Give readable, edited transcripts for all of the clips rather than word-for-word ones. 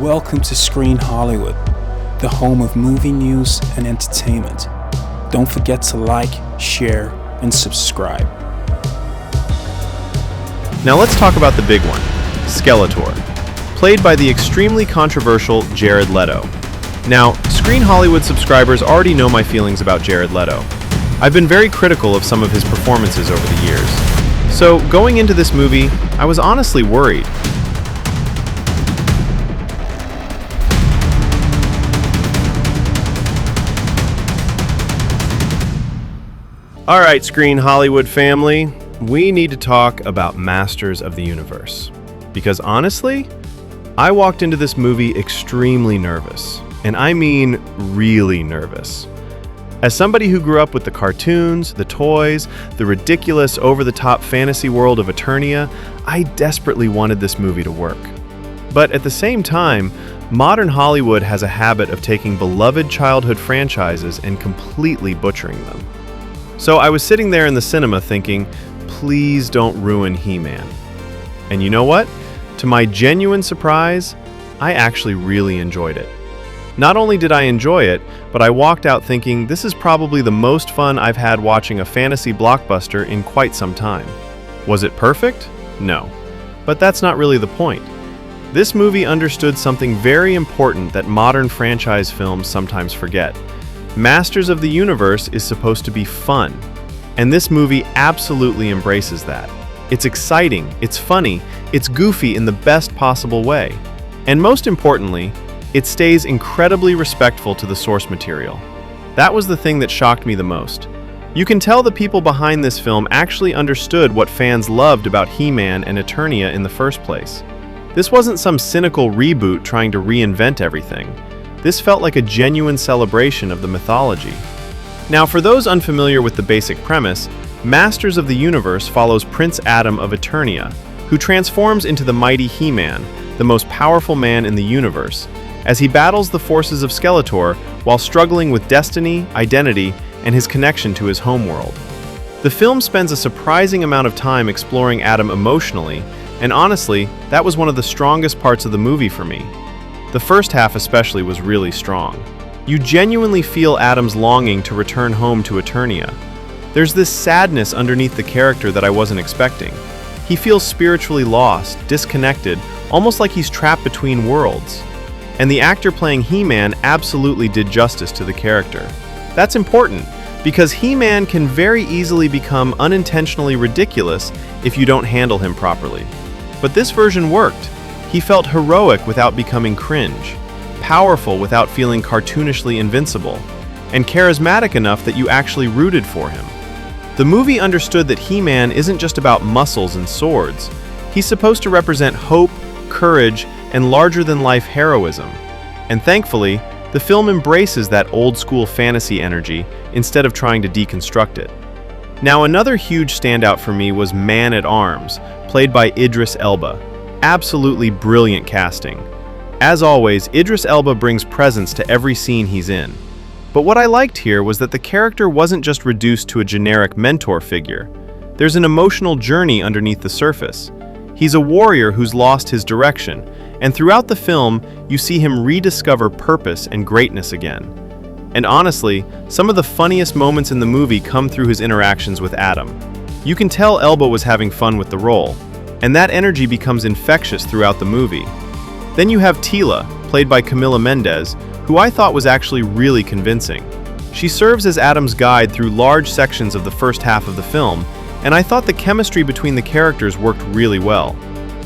Welcome to Screen Hollywood, the home of movie news and entertainment. Don't forget to like, share, and subscribe. Now let's talk about the big one, Skeletor, played by the extremely controversial Jared Leto. Now, Screen Hollywood subscribers already know my feelings about Jared Leto. I've been very critical of some of his performances over the years. So, going into this movie, I was honestly worried. Alright, Screen Hollywood family, we need to talk about Masters of the Universe. Because honestly, I walked into this movie extremely nervous. And I mean really nervous. As somebody who grew up with the cartoons, the toys, the ridiculous over-the-top fantasy world of Eternia, I desperately wanted this movie to work. But at the same time, modern Hollywood has a habit of taking beloved childhood franchises and completely butchering them. So I was sitting there in the cinema thinking, please don't ruin He-Man. And you know what? To my genuine surprise, I actually really enjoyed it. Not only did I enjoy it, but I walked out thinking this is probably the most fun I've had watching a fantasy blockbuster in quite some time. Was it perfect? No. But that's not really the point. This movie understood something very important that modern franchise films sometimes forget. Masters of the Universe is supposed to be fun, and this movie absolutely embraces that. It's exciting, it's funny, it's goofy in the best possible way. And most importantly, it stays incredibly respectful to the source material. That was the thing that shocked me the most. You can tell the people behind this film actually understood what fans loved about He-Man and Eternia in the first place. This wasn't some cynical reboot trying to reinvent everything. This felt like a genuine celebration of the mythology. Now, for those unfamiliar with the basic premise, Masters of the Universe follows Prince Adam of Eternia, who transforms into the mighty He-Man, the most powerful man in the universe, as he battles the forces of Skeletor while struggling with destiny, identity, and his connection to his homeworld. The film spends a surprising amount of time exploring Adam emotionally, and honestly, that was one of the strongest parts of the movie for me. The first half especially was really strong. You genuinely feel Adam's longing to return home to Eternia. There's this sadness underneath the character that I wasn't expecting. He feels spiritually lost, disconnected, almost like he's trapped between worlds. And the actor playing He-Man absolutely did justice to the character. That's important, because He-Man can very easily become unintentionally ridiculous if you don't handle him properly. But this version worked. He felt heroic without becoming cringe, powerful without feeling cartoonishly invincible, and charismatic enough that you actually rooted for him. The movie understood that He-Man isn't just about muscles and swords. He's supposed to represent hope, courage, and larger-than-life heroism. And thankfully, the film embraces that old-school fantasy energy instead of trying to deconstruct it. Now, another huge standout for me was Man-at-Arms, played by Idris Elba. Absolutely brilliant casting. As always, Idris Elba brings presence to every scene he's in. But what I liked here was that the character wasn't just reduced to a generic mentor figure. There's an emotional journey underneath the surface. He's a warrior who's lost his direction, and throughout the film, you see him rediscover purpose and greatness again. And honestly, some of the funniest moments in the movie come through his interactions with Adam. You can tell Elba was having fun with the role, and that energy becomes infectious throughout the movie. Then you have Teela, played by Camila Mendes, who I thought was actually really convincing. She serves as Adam's guide through large sections of the first half of the film, and I thought the chemistry between the characters worked really well.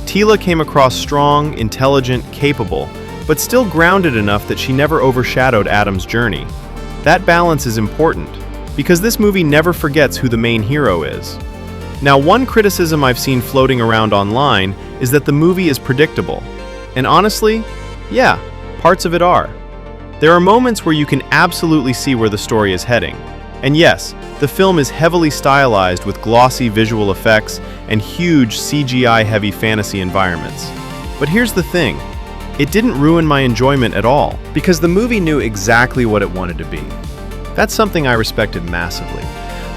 Teela came across strong, intelligent, capable, but still grounded enough that she never overshadowed Adam's journey. That balance is important, because this movie never forgets who the main hero is. Now, one criticism I've seen floating around online is that the movie is predictable. And honestly, yeah, parts of it are. There are moments where you can absolutely see where the story is heading. And yes, the film is heavily stylized with glossy visual effects and huge CGI-heavy fantasy environments. But here's the thing, it didn't ruin my enjoyment at all, because the movie knew exactly what it wanted to be. That's something I respected massively.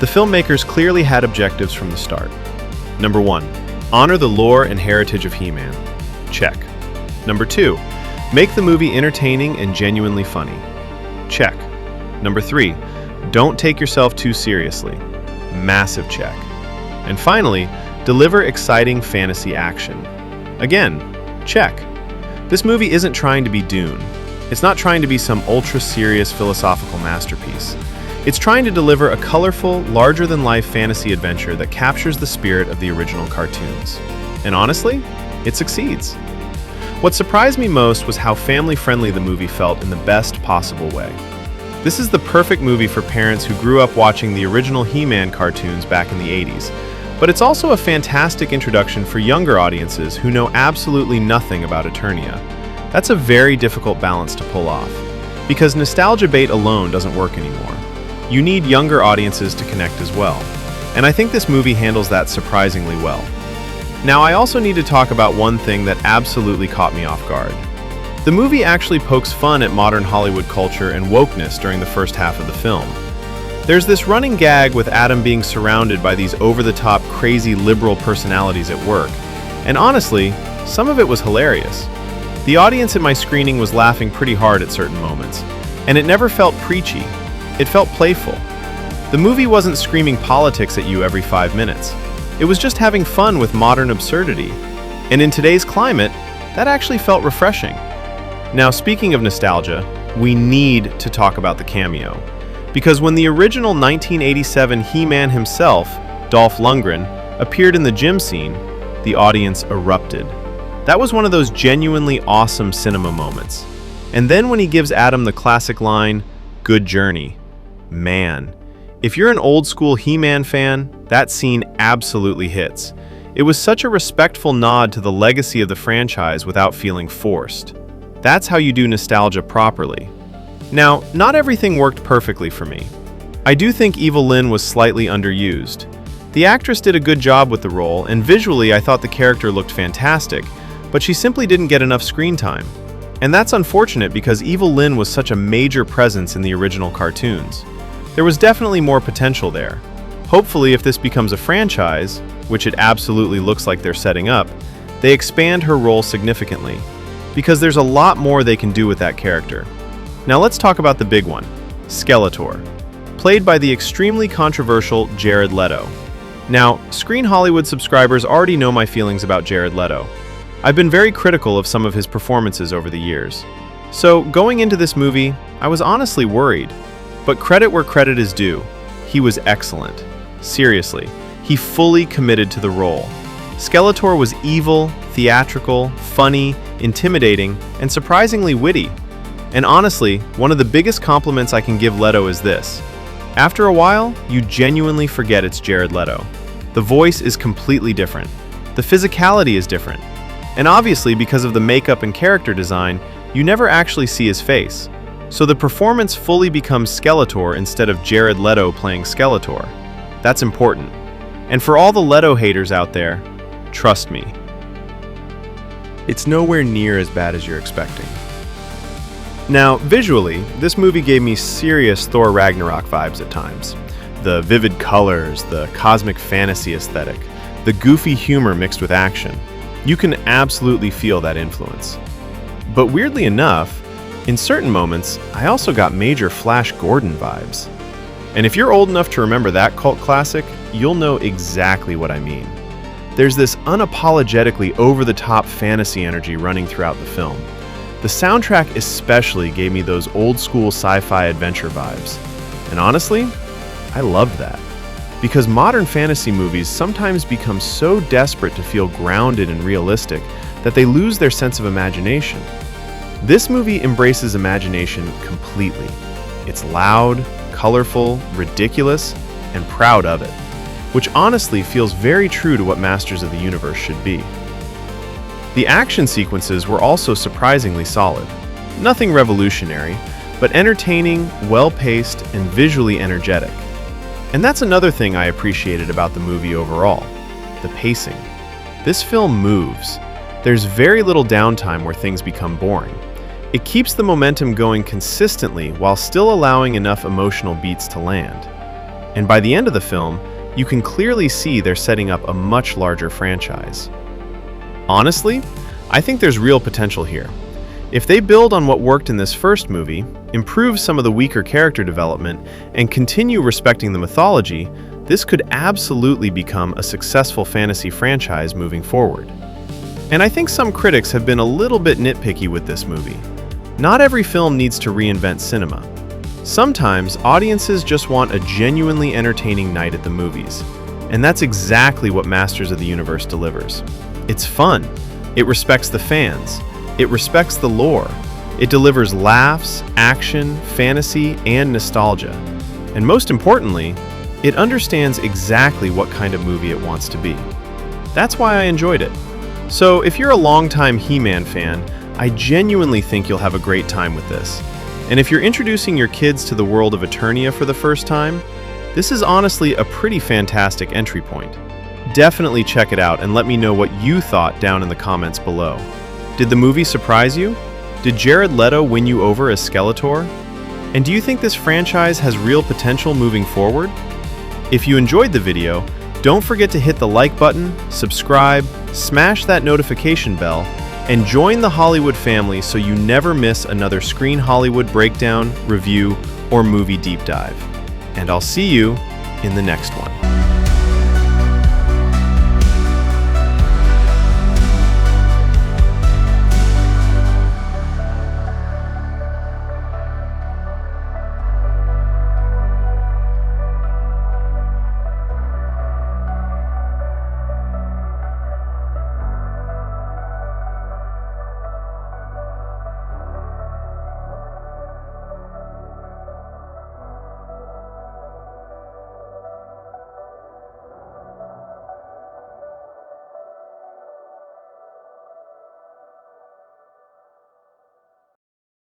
The filmmakers clearly had objectives from the start. Number 1, honor the lore and heritage of He-Man. Check. Number 2, Make the movie entertaining and genuinely funny. Check. Number 3, don't take yourself too seriously. Massive check. And finally, deliver exciting fantasy action. Again, check. This movie isn't trying to be Dune. It's not trying to be some ultra-serious philosophical masterpiece. It's trying to deliver a colorful, larger-than-life fantasy adventure that captures the spirit of the original cartoons. And honestly, it succeeds. What surprised me most was how family-friendly the movie felt in the best possible way. This is the perfect movie for parents who grew up watching the original He-Man cartoons back in the 80s, but it's also a fantastic introduction for younger audiences who know absolutely nothing about Eternia. That's a very difficult balance to pull off, because nostalgia bait alone doesn't work anymore. You need younger audiences to connect as well, and I think this movie handles that surprisingly well. Now, I also need to talk about one thing that absolutely caught me off guard. The movie actually pokes fun at modern Hollywood culture and wokeness during the first half of the film. There's this running gag with Adam being surrounded by these over-the-top, crazy liberal personalities at work, and honestly, some of it was hilarious. The audience at my screening was laughing pretty hard at certain moments, and it never felt preachy. It felt playful. The movie wasn't screaming politics at you every 5 minutes. It was just having fun with modern absurdity. And in today's climate, that actually felt refreshing. Now, speaking of nostalgia, we need to talk about the cameo. Because when the original 1987 He-Man himself, Dolph Lundgren, appeared in the gym scene, the audience erupted. That was one of those genuinely awesome cinema moments. And then when he gives Adam the classic line, "Good journey." Man, if you're an old-school He-Man fan, that scene absolutely hits. It was such a respectful nod to the legacy of the franchise without feeling forced. That's how you do nostalgia properly. Now, not everything worked perfectly for me. I do think Evelyn was slightly underused. The actress did a good job with the role, and visually I thought the character looked fantastic, but she simply didn't get enough screen time. And that's unfortunate because Evelyn was such a major presence in the original cartoons. There was definitely more potential there. Hopefully, if this becomes a franchise, which it absolutely looks like they're setting up, they expand her role significantly, because there's a lot more they can do with that character. Now let's talk about the big one, Skeletor, played by the extremely controversial Jared Leto. Now, Screen Hollywood subscribers already know my feelings about Jared Leto. I've been very critical of some of his performances over the years. So, going into this movie, I was honestly worried. But credit where credit is due. He was excellent. Seriously, he fully committed to the role. Skeletor was evil, theatrical, funny, intimidating, and surprisingly witty. And honestly, one of the biggest compliments I can give Leto is this. After a while, you genuinely forget it's Jared Leto. The voice is completely different. The physicality is different. And obviously, because of the makeup and character design, you never actually see his face. So the performance fully becomes Skeletor instead of Jared Leto playing Skeletor. That's important. And for all the Leto haters out there, trust me, it's nowhere near as bad as you're expecting. Now, visually, this movie gave me serious Thor Ragnarok vibes at times. The vivid colors, the cosmic fantasy aesthetic, the goofy humor mixed with action. You can absolutely feel that influence. But weirdly enough, in certain moments, I also got major Flash Gordon vibes. And if you're old enough to remember that cult classic, you'll know exactly what I mean. There's this unapologetically over-the-top fantasy energy running throughout the film. The soundtrack especially gave me those old-school sci-fi adventure vibes. And honestly, I loved that. Because modern fantasy movies sometimes become so desperate to feel grounded and realistic that they lose their sense of imagination. This movie embraces imagination completely. It's loud, colorful, ridiculous, and proud of it, which honestly feels very true to what Masters of the Universe should be. The action sequences were also surprisingly solid. Nothing revolutionary, but entertaining, well-paced, and visually energetic. And that's another thing I appreciated about the movie overall, the pacing. This film moves. There's very little downtime where things become boring. It keeps the momentum going consistently while still allowing enough emotional beats to land. And by the end of the film, you can clearly see they're setting up a much larger franchise. Honestly, I think there's real potential here. If they build on what worked in this first movie, improve some of the weaker character development, and continue respecting the mythology, this could absolutely become a successful fantasy franchise moving forward. And I think some critics have been a little bit nitpicky with this movie. Not every film needs to reinvent cinema. Sometimes audiences just want a genuinely entertaining night at the movies. And that's exactly what Masters of the Universe delivers. It's fun. It respects the fans. It respects the lore. It delivers laughs, action, fantasy, and nostalgia. And most importantly, it understands exactly what kind of movie it wants to be. That's why I enjoyed it. So if you're a longtime He-Man fan, I genuinely think you'll have a great time with this. And if you're introducing your kids to the world of Eternia for the first time, this is honestly a pretty fantastic entry point. Definitely check it out and let me know what you thought down in the comments below. Did the movie surprise you? Did Jared Leto win you over as Skeletor? And do you think this franchise has real potential moving forward? If you enjoyed the video, don't forget to hit the like button, subscribe, smash that notification bell, and join the Hollywood family so you never miss another Screen Hollywood breakdown, review, or movie deep dive. And I'll see you in the next one.